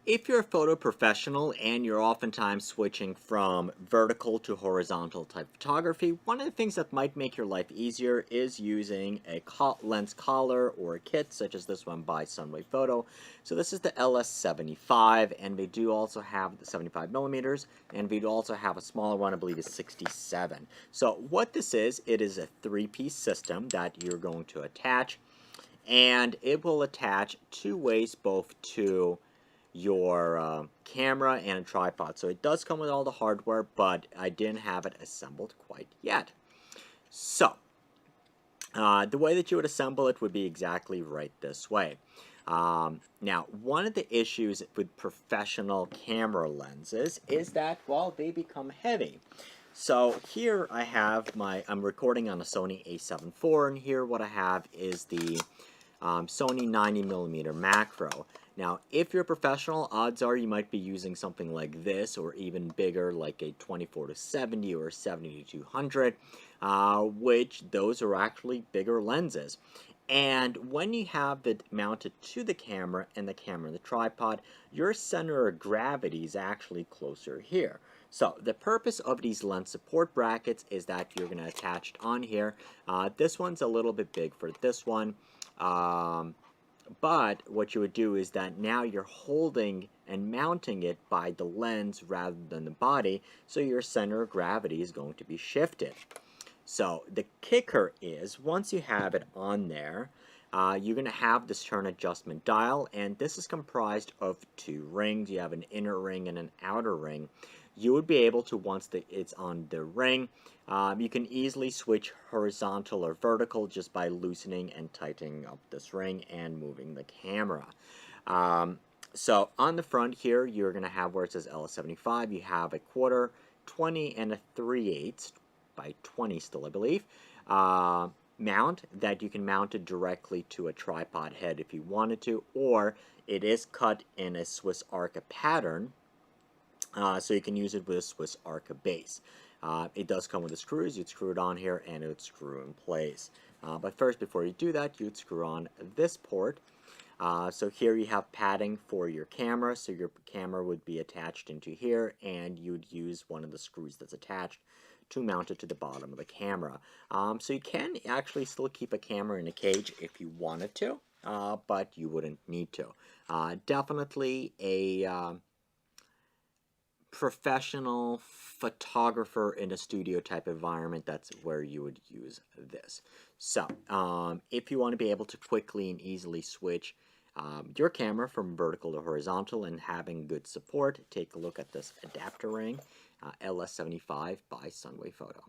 If you're a photo professional and you're oftentimes switching from vertical to horizontal type photography, one of the things that might make your life easier is using a lens collar or a kit such as this one by Sunwayfoto. So this is the LS75, and they do also have the 75 millimeters, and we do also have a smaller one, I believe is 67. So what this is, it is a three-piece system that you're going to attach, and it will attach two ways, both to your camera and a tripod. So it does come with all the hardware, but I didn't have it assembled quite yet. So the way that you would assemble it would be exactly right this way. Now, one of the issues with professional camera lenses is that, well, they become heavy. So here I have I'm recording on a Sony a7 IV, and here what I have is the Sony 90mm macro. Now, if you're a professional, odds are you might be using something like this, or even bigger, like a 24-70 or 70-200, which those are actually bigger lenses. And when you have it mounted to the camera and the tripod, your center of gravity is actually closer here. So the purpose of these lens support brackets is that you're going to attach it on here. This one's a little bit big for this one. But what you would do is that now you're holding and mounting it by the lens rather than the body, so your center of gravity is going to be shifted. So the kicker is, once you have it on there, you're going to have this turn adjustment dial, and this is comprised of two rings. You have an inner ring and an outer ring. You would be able to, once it's on the ring, you can easily switch horizontal or vertical just by loosening and tightening up this ring and moving the camera. So on the front here, you're going to have where it says LS75, you have a quarter, 20, and a 3/8 by 20 still, I believe, mount that you can mount it directly to a tripod head if you wanted to, or it is cut in a Swiss Arca pattern, so you can use it with a Swiss Arca base. It does come with the screws. You'd screw it on here and it would screw in place. But first, before you do that, you'd screw on this port. So here you have padding for your camera, so your camera would be attached into here, and you'd use one of the screws that's attached to mount it to the bottom of the camera. So you can actually still keep a camera in a cage if you wanted to, but you wouldn't need to. Definitely a professional photographer in a studio type environment, that's where you would use this. So if you want to be able to quickly and easily switch your camera from vertical to horizontal and having good support, take a look at this adapter ring, LS75 by Sunwayfoto.